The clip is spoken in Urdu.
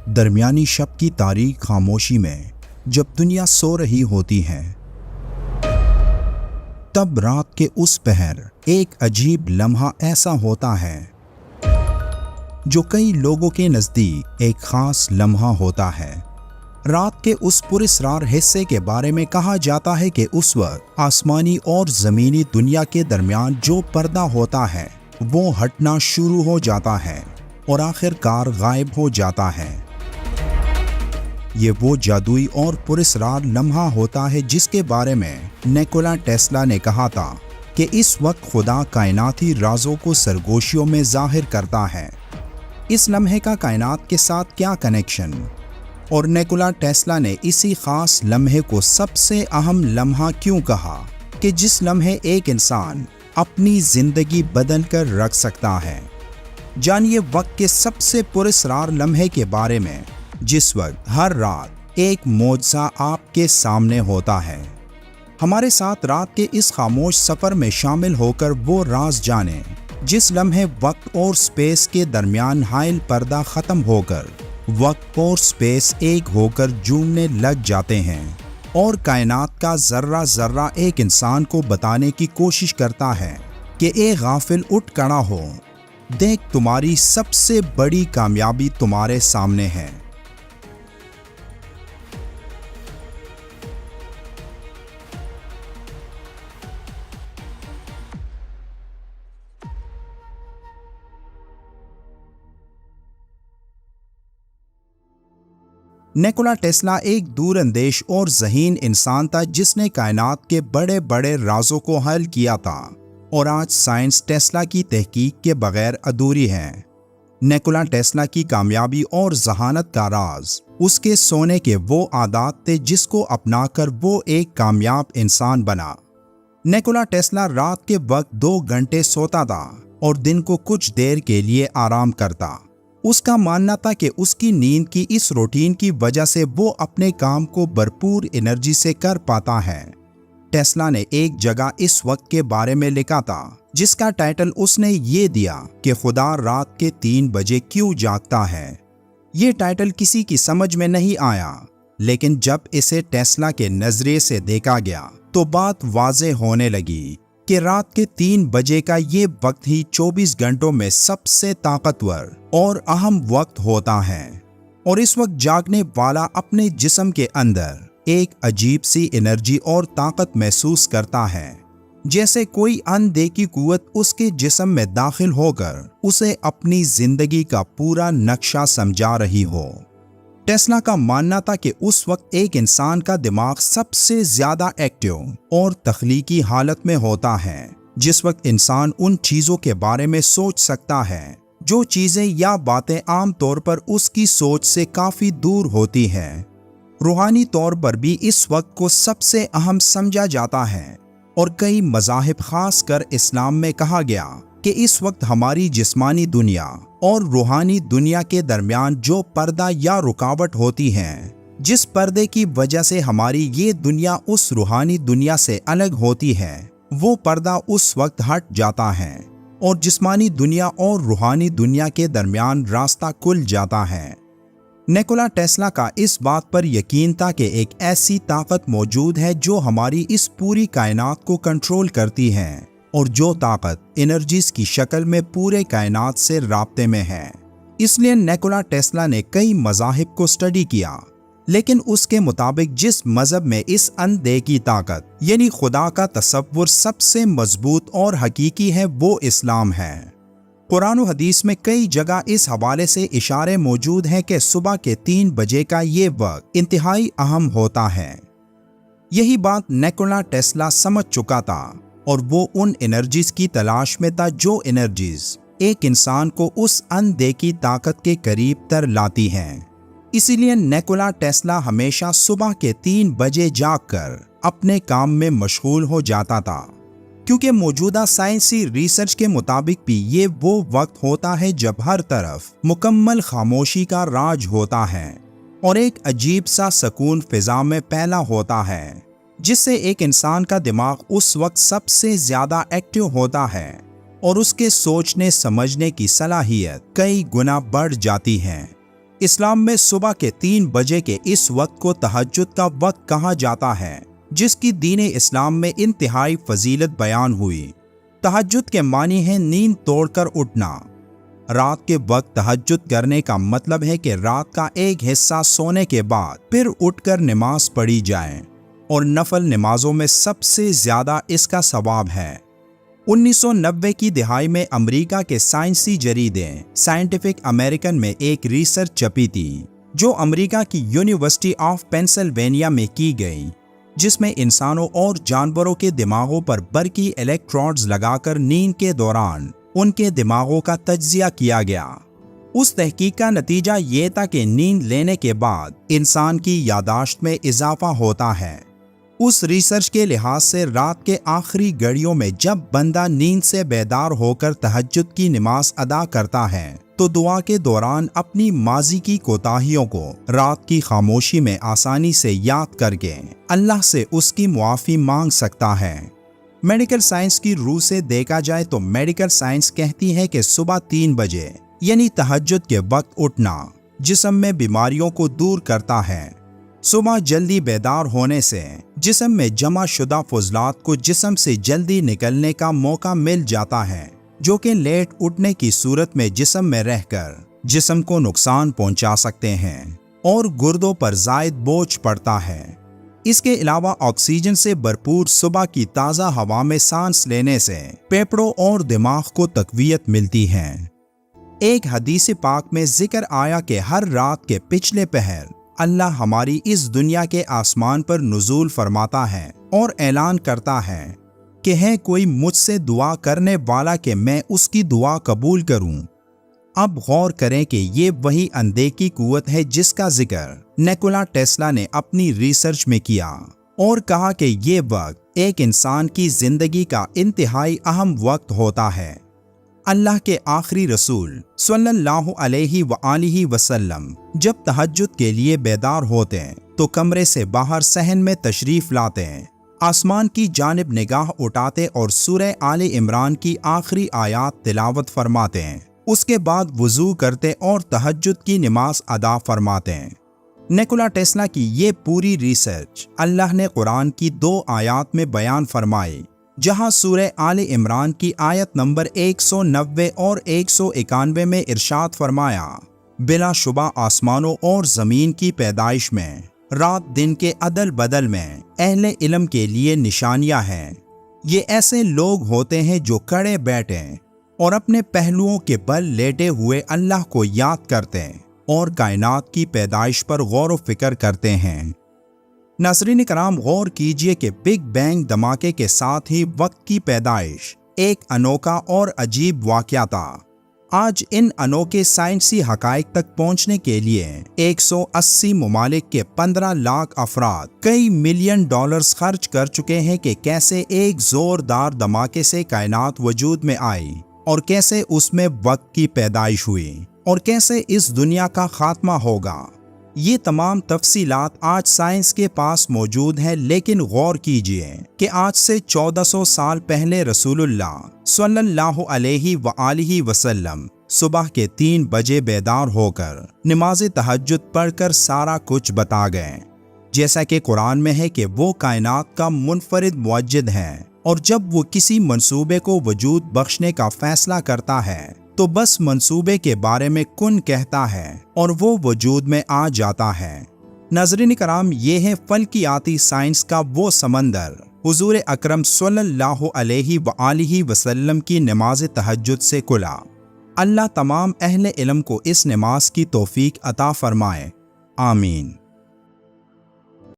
درمیانی شب کی تاریک خاموشی میں جب دنیا سو رہی ہوتی ہے، تب رات کے اس پہر ایک عجیب لمحہ ایسا ہوتا ہے جو کئی لوگوں کے نزدیک ایک خاص لمحہ ہوتا ہے۔ رات کے اس پراسرار حصے کے بارے میں کہا جاتا ہے کہ اس وقت آسمانی اور زمینی دنیا کے درمیان جو پردہ ہوتا ہے وہ ہٹنا شروع ہو جاتا ہے اور آخر کار غائب ہو جاتا ہے۔ یہ وہ جادوئی اور پراسرار لمحہ ہوتا ہے جس کے بارے میں نیکولا ٹیسلا نے کہا تھا کہ اس وقت خدا کائناتی رازوں کو سرگوشیوں میں ظاہر کرتا ہے۔ اس لمحے کا کائنات کے ساتھ کیا کنیکشن؟ اور نیکولا ٹیسلا نے اسی خاص لمحے کو سب سے اہم لمحہ کیوں کہا کہ جس لمحے ایک انسان اپنی زندگی بدل کر رکھ سکتا ہے؟ جانیے وقت کے سب سے پراسرار لمحے کے بارے میں جس وقت ہر رات ایک معجزہ آپ کے سامنے ہوتا ہے۔ ہمارے ساتھ رات کے اس خاموش سفر میں شامل ہو کر وہ راز جانیں جس لمحے وقت اور سپیس کے درمیان حائل پردہ ختم ہو کر وقت اور سپیس ایک ہو کر جھومنے لگ جاتے ہیں اور کائنات کا ذرہ ذرہ ایک انسان کو بتانے کی کوشش کرتا ہے کہ اے غافل اٹھ کھڑا ہو، دیکھ تمہاری سب سے بڑی کامیابی تمہارے سامنے ہے۔ نیکولا ٹیسلا ایک دور اندیش اور ذہین انسان تھا جس نے کائنات کے بڑے بڑے رازوں کو حل کیا تھا اور آج سائنس ٹیسلا کی تحقیق کے بغیر ادھوری ہے۔ نیکولا ٹیسلا کی کامیابی اور ذہانت کا راز اس کے سونے کے وہ عادات تھے جس کو اپنا کر وہ ایک کامیاب انسان بنا۔ نیکولا ٹیسلا رات کے وقت 2 گھنٹے سوتا تھا اور دن کو کچھ دیر کے لیے آرام کرتا۔ اس کا ماننا تھا کہ اس کی نیند کی اس روٹین کی وجہ سے وہ اپنے کام کو بھرپور انرجی سے کر پاتا ہے۔ ٹیسلا نے ایک جگہ اس وقت کے بارے میں لکھا تھا جس کا ٹائٹل اس نے یہ دیا کہ خدا رات کے 3 بجے کیوں جاگتا ہے۔ یہ ٹائٹل کسی کی سمجھ میں نہیں آیا، لیکن جب اسے ٹیسلا کے نظریے سے دیکھا گیا تو بات واضح ہونے لگی کہ رات کے 3 بجے کا یہ وقت ہی 24 گھنٹوں میں سب سے طاقتور اور اہم وقت ہوتا ہے، اور اس وقت جاگنے والا اپنے جسم کے اندر ایک عجیب سی انرجی اور طاقت محسوس کرتا ہے، جیسے کوئی اندیکھی قوت اس کے جسم میں داخل ہو کر اسے اپنی زندگی کا پورا نقشہ سمجھا رہی ہو۔ ٹیسلا کا ماننا تھا کہ اس وقت ایک انسان کا دماغ سب سے زیادہ ایکٹیو اور تخلیقی حالت میں ہوتا ہے، جس وقت انسان ان چیزوں کے بارے میں سوچ سکتا ہے جو چیزیں یا باتیں عام طور پر اس کی سوچ سے کافی دور ہوتی ہیں۔ روحانی طور پر بھی اس وقت کو سب سے اہم سمجھا جاتا ہے، اور کئی مذاہب خاص کر اسلام میں کہا گیا کہ اس وقت ہماری جسمانی دنیا اور روحانی دنیا کے درمیان جو پردہ یا رکاوٹ ہوتی ہے، جس پردے کی وجہ سے ہماری یہ دنیا اس روحانی دنیا سے الگ ہوتی ہے، وہ پردہ اس وقت ہٹ جاتا ہے اور جسمانی دنیا اور روحانی دنیا کے درمیان راستہ کھل جاتا ہے۔ نیکولا ٹیسلا کا اس بات پر یقین تھا کہ ایک ایسی طاقت موجود ہے جو ہماری اس پوری کائنات کو کنٹرول کرتی ہے، اور جو طاقت انرجیز کی شکل میں پورے کائنات سے رابطے میں ہے۔ اس لیے نیکولا ٹیسلا نے کئی مذاہب کو سٹڈی کیا، لیکن اس کے مطابق جس مذہب میں اس اندیکھی طاقت یعنی خدا کا تصور سب سے مضبوط اور حقیقی ہے وہ اسلام ہے۔ قرآن و حدیث میں کئی جگہ اس حوالے سے اشارے موجود ہیں کہ صبح کے 3 بجے کا یہ وقت انتہائی اہم ہوتا ہے۔ یہی بات نیکولا ٹیسلا سمجھ چکا تھا، اور وہ ان انرجیز کی تلاش میں تھا جو انرجیز ایک انسان کو اس اندیکھی طاقت کے قریب تر لاتی ہیں۔ اسی لیے نیکولا ٹیسلا ہمیشہ صبح کے 3 بجے جاگ کر اپنے کام میں مشغول ہو جاتا تھا، کیونکہ موجودہ سائنسی ریسرچ کے مطابق بھی یہ وہ وقت ہوتا ہے جب ہر طرف مکمل خاموشی کا راج ہوتا ہے اور ایک عجیب سا سکون فضا میں پھیلا ہوتا ہے، جس سے ایک انسان کا دماغ اس وقت سب سے زیادہ ایکٹیو ہوتا ہے اور اس کے سوچنے سمجھنے کی صلاحیت کئی گنا بڑھ جاتی ہے۔ اسلام میں صبح کے 3 بجے کے اس وقت کو تہجد کا وقت کہا جاتا ہے، جس کی دین اسلام میں انتہائی فضیلت بیان ہوئی۔ تہجد کے معنی ہے نیند توڑ کر اٹھنا۔ رات کے وقت تہجد کرنے کا مطلب ہے کہ رات کا ایک حصہ سونے کے بعد پھر اٹھ کر نماز پڑھی جائے، اور نفل نمازوں میں سب سے زیادہ اس کا ثواب ہے۔ 1990 کی دہائی میں امریکہ کے سائنسی جریدے سائنٹیفک امریکن میں ایک ریسرچ چھپی تھی جو امریکہ کی یونیورسٹی آف پینسلوینیا میں کی گئی، جس میں انسانوں اور جانوروں کے دماغوں پر برقی الیکٹروڈز لگا کر نیند کے دوران ان کے دماغوں کا تجزیہ کیا گیا۔ اس تحقیق کا نتیجہ یہ تھا کہ نیند لینے کے بعد انسان کی یادداشت میں اضافہ ہوتا ہے۔ اس ریسرچ کے لحاظ سے رات کے آخری گھڑیوں میں جب بندہ نیند سے بیدار ہو کر تہجد کی نماز ادا کرتا ہے تو دعا کے دوران اپنی ماضی کی کوتاہیوں کو رات کی خاموشی میں آسانی سے یاد کر کے اللہ سے اس کی معافی مانگ سکتا ہے۔ میڈیکل سائنس کی روح سے دیکھا جائے تو میڈیکل سائنس کہتی ہے کہ صبح 3 بجے یعنی تہجد کے وقت اٹھنا جسم میں بیماریوں کو دور کرتا ہے۔ صبح جلدی بیدار ہونے سے جسم میں جمع شدہ فضلات کو جسم سے جلدی نکلنے کا موقع مل جاتا ہے، جو کہ لیٹ اٹھنے کی صورت میں جسم میں رہ کر جسم کو نقصان پہنچا سکتے ہیں اور گردوں پر زائد بوجھ پڑتا ہے۔ اس کے علاوہ آکسیجن سے بھرپور صبح کی تازہ ہوا میں سانس لینے سے پھیپھڑوں اور دماغ کو تقویت ملتی ہے۔ ایک حدیث پاک میں ذکر آیا کہ ہر رات کے پچھلے پہر اللہ ہماری اس دنیا کے آسمان پر نزول فرماتا ہے اور اعلان کرتا ہے کہ ہے کوئی مجھ سے دعا کرنے والا کہ میں اس کی دعا قبول کروں۔ اب غور کریں کہ یہ وہی اندیکھی قوت ہے جس کا ذکر نیکولا ٹیسلا نے اپنی ریسرچ میں کیا اور کہا کہ یہ وقت ایک انسان کی زندگی کا انتہائی اہم وقت ہوتا ہے۔ اللہ کے آخری رسول صلی اللہ علیہ وآلہ وسلم جب تہجد کے لیے بیدار ہوتے تو کمرے سے باہر صحن میں تشریف لاتے، آسمان کی جانب نگاہ اٹھاتے اور سورہ آل عمران کی آخری آیات تلاوت فرماتے، اس کے بعد وضو کرتے اور تہجد کی نماز ادا فرماتے۔ نیکولا ٹیسلا کی یہ پوری ریسرچ اللہ نے قرآن کی 2 آیات میں بیان فرمائی، جہاں سورہ آل عمران کی آیت نمبر 190 اور 191 میں ارشاد فرمایا، بلا شبہ آسمانوں اور زمین کی پیدائش میں رات دن کے عدل بدل میں اہل علم کے لیے نشانیاں ہیں۔ یہ ایسے لوگ ہوتے ہیں جو کھڑے بیٹھے اور اپنے پہلوؤں کے بل لیٹے ہوئے اللہ کو یاد کرتے اور کائنات کی پیدائش پر غور و فکر کرتے ہیں۔ ناظرین کرام، غور کیجئے کہ بگ بینگ دھماکے کے ساتھ ہی وقت کی پیدائش ایک انوکھا اور عجیب واقعہ تھا۔ آج ان انوکھے سائنسی حقائق تک پہنچنے کے لیے 180 ممالک کے 15 لاکھ افراد کئی ملین ڈالرز خرچ کر چکے ہیں کہ کیسے ایک زوردار دھماکے سے کائنات وجود میں آئی اور کیسے اس میں وقت کی پیدائش ہوئی اور کیسے اس دنیا کا خاتمہ ہوگا۔ یہ تمام تفصیلات آج سائنس کے پاس موجود ہیں، لیکن غور کیجئے کہ آج سے 1400 سال پہلے رسول اللہ صلی اللہ علیہ وآلہ وسلم صبح کے 3 بجے بیدار ہو کر نماز تہجد پڑھ کر سارا کچھ بتا گئے۔ جیسا کہ قرآن میں ہے کہ وہ کائنات کا منفرد موجد ہے، اور جب وہ کسی منصوبے کو وجود بخشنے کا فیصلہ کرتا ہے تو بس منصوبے کے بارے میں کن کہتا ہے اور وہ وجود میں آ جاتا ہے۔ ناظرین کرام، یہ ہے فلکیاتی سائنس کا وہ سمندر حضور اکرم صلی اللہ علیہ وآلہ وسلم کی نماز تہجد سے کھلا۔ اللہ تمام اہل علم کو اس نماز کی توفیق عطا فرمائے، آمین۔